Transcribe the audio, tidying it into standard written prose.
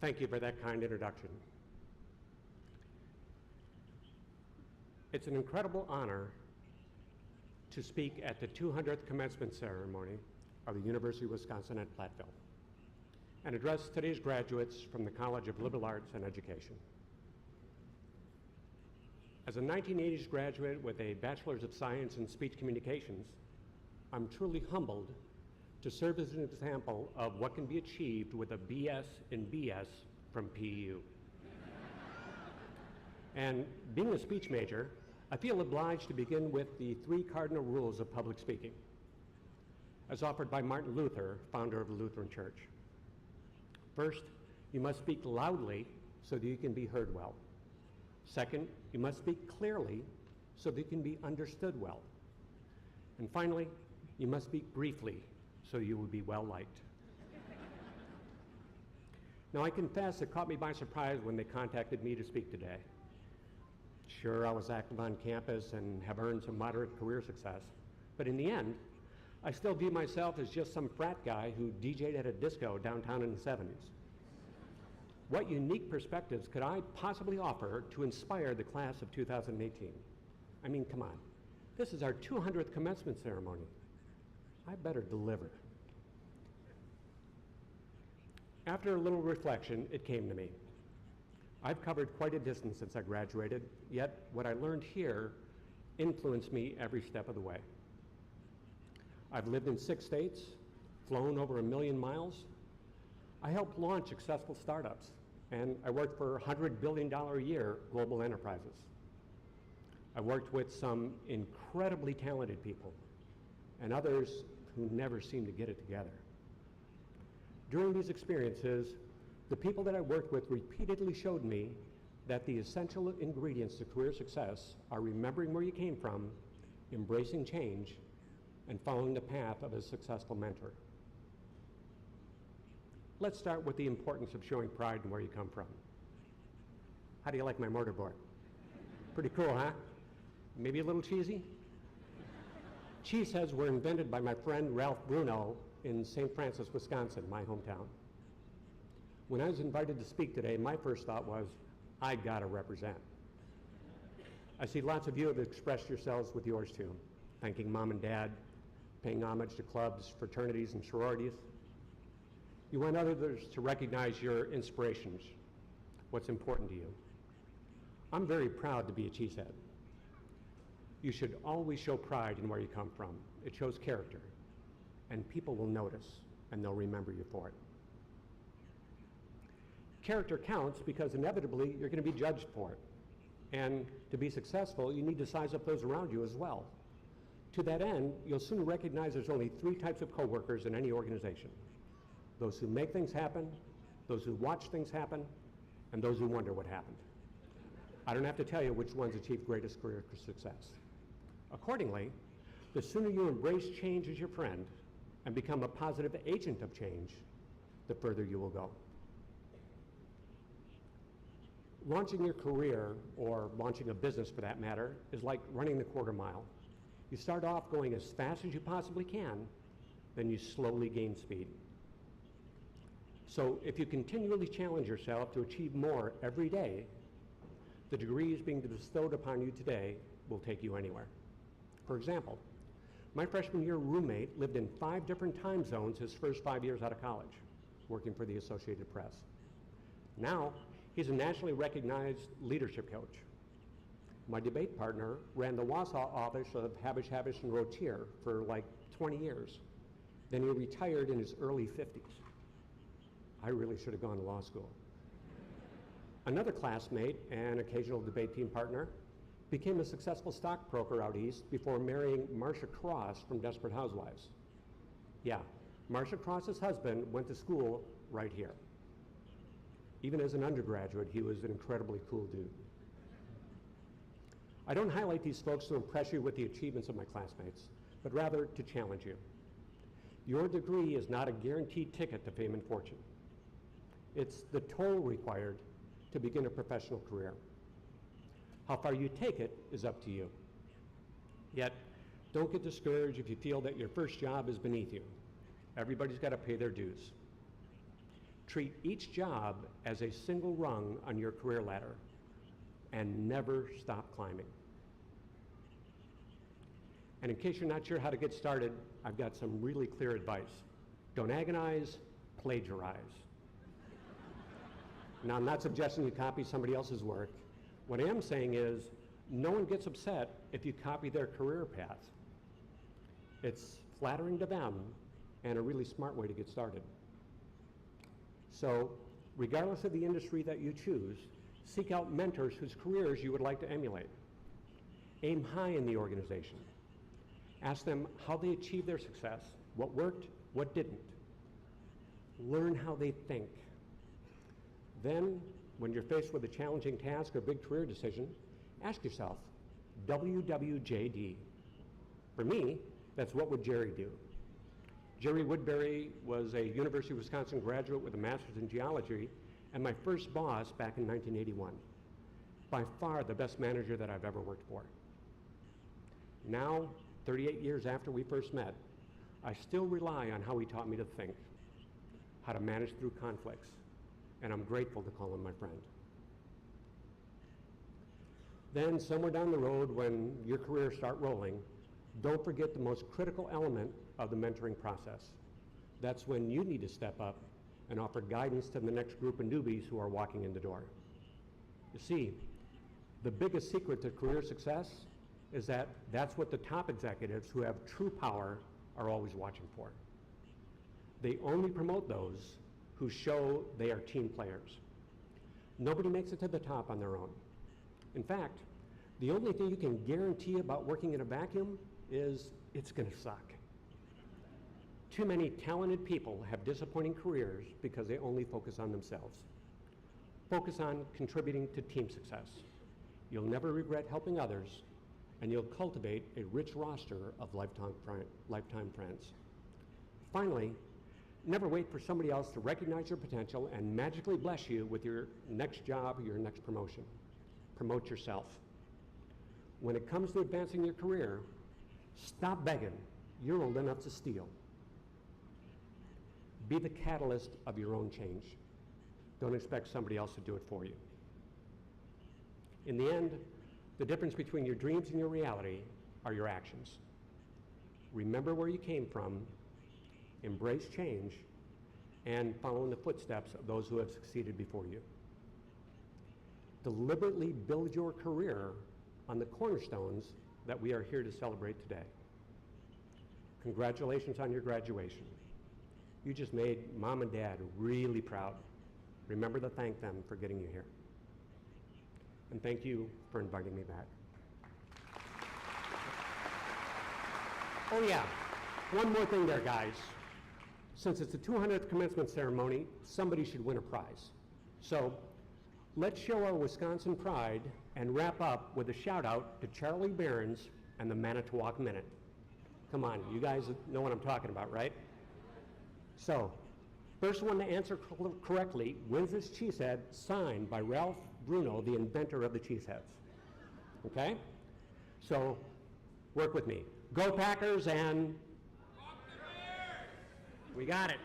Thank you for that kind introduction. It's an incredible honor to speak at the 200th commencement ceremony of the University of Wisconsin at Platteville and address today's graduates from the College of Liberal Arts and Education. As a 1980s graduate with a Bachelor's of Science in Speech Communications, I'm truly humbled to serve as an example of what can be achieved with a BS in BS from PU. And being a speech major, I feel obliged to begin with the 3 cardinal rules of public speaking, as offered by Martin Luther, founder of the Lutheran Church. First, you must speak loudly so that you can be heard well. Second, you must speak clearly so that you can be understood well. And finally, you must speak briefly so you will be well liked. Now, I confess it caught me by surprise when they contacted me to speak today. Sure, I was active on campus and have earned some moderate career success, but in the end, I still view myself as just some frat guy who DJ'd at a disco downtown in the 70s. What unique perspectives could I possibly offer to inspire the class of 2018? I mean, come on. This is our 200th commencement ceremony. I better deliver. After a little reflection, it came to me. I've covered quite a distance since I graduated, yet what I learned here influenced me every step of the way. I've lived in 6 states, flown over 1 million miles. I helped launch successful startups, and I worked for $100 billion a year global enterprises. I worked with some incredibly talented people, and others who never seem to get it together. During these experiences, the people that I worked with repeatedly showed me that the essential ingredients to career success are remembering where you came from, embracing change, and following the path of a successful mentor. Let's start with the importance of showing pride in where you come from. How do you like my mortarboard? Pretty cool, huh? Maybe a little cheesy? Cheeseheads were invented by my friend Ralph Bruno in St. Francis, Wisconsin, my hometown. When I was invited to speak today, my first thought was, I gotta represent. I see lots of you have expressed yourselves with yours too, thanking mom and dad, paying homage to clubs, fraternities, and sororities. You want others to recognize your inspirations, what's important to you. I'm very proud to be a Cheesehead. You should always show pride in where you come from. It shows character, and people will notice, and they'll remember you for it. Character counts because inevitably you're going to be judged for it. And to be successful, you need to size up those around you as well. To that end, you'll soon recognize there's only 3 types of coworkers in any organization. Those who make things happen, those who watch things happen, and those who wonder what happened. I don't have to tell you which ones achieve greatest career success. Accordingly, the sooner you embrace change as your friend and become a positive agent of change, the further you will go. Launching your career, or launching a business for that matter, is like running the quarter mile. You start off going as fast as you possibly can, then you slowly gain speed. So if you continually challenge yourself to achieve more every day, the degrees being bestowed upon you today will take you anywhere. For example, my freshman year roommate lived in 5 different time zones his first 5 years out of college, working for the Associated Press. Now, he's a nationally recognized leadership coach. My debate partner ran the Wausau office of Habish, Habish, and Rotier for like 20 years. Then he retired in his early 50s. I really should have gone to law school. Another classmate and occasional debate team partner became a successful stockbroker out east before marrying Marcia Cross from Desperate Housewives. Yeah, Marcia Cross's husband went to school right here. Even as an undergraduate, he was an incredibly cool dude. I don't highlight these folks to impress you with the achievements of my classmates, but rather to challenge you. Your degree is not a guaranteed ticket to fame and fortune. It's the toll required to begin a professional career. How far you take it is up to you. Yet, don't get discouraged if you feel that your first job is beneath you. Everybody's got to pay their dues. Treat each job as a single rung on your career ladder and never stop climbing. And in case you're not sure how to get started, I've got some really clear advice. Don't agonize, plagiarize. Now, I'm not suggesting you copy somebody else's work. What I am saying is, no one gets upset if you copy their career path. It's flattering to them and a really smart way to get started. So, regardless of the industry that you choose, seek out mentors whose careers you would like to emulate. Aim high in the organization. Ask them how they achieved their success, what worked, what didn't. Learn how they think. Then, when you're faced with a challenging task or big career decision, ask yourself, WWJD. For me, that's what would Jerry do? Jerry Woodbury was a University of Wisconsin graduate with a master's in geology and my first boss back in 1981. By far the best manager that I've ever worked for. Now, 38 years after we first met, I still rely on how he taught me to think, how to manage through conflicts, and I'm grateful to call him my friend. Then, somewhere down the road, when your careers start rolling, don't forget the most critical element of the mentoring process. That's when you need to step up and offer guidance to the next group of newbies who are walking in the door. You see, the biggest secret to career success is that that's what the top executives who have true power are always watching for. They only promote those who show they are team players. Nobody makes it to the top on their own. In fact, the only thing you can guarantee about working in a vacuum is it's going to suck. Too many talented people have disappointing careers because they only focus on themselves. Focus on contributing to team success. You'll never regret helping others, and you'll cultivate a rich roster of lifetime friends. Finally, never wait for somebody else to recognize your potential and magically bless you with your next job or your next promotion. Promote yourself. When it comes to advancing your career, stop begging. You're old enough to steal. Be the catalyst of your own change. Don't expect somebody else to do it for you. In the end, the difference between your dreams and your reality are your actions. Remember where you came from, embrace change, and follow in the footsteps of those who have succeeded before you. Deliberately build your career on the cornerstones that we are here to celebrate today. Congratulations on your graduation. You just made Mom and Dad really proud. Remember to thank them for getting you here. And thank you for inviting me back. Oh yeah, one more thing there, guys. Since it's the 200th commencement ceremony, somebody should win a prize. So let's show our Wisconsin pride and wrap up with a shout out to Charlie Behrens and the Manitowoc Minute. Come on, you guys know what I'm talking about, right? So, first one to answer correctly wins this Cheesehead signed by Ralph Bruno, the inventor of the Cheeseheads. Okay? So, work with me. Go Packers and... We got it.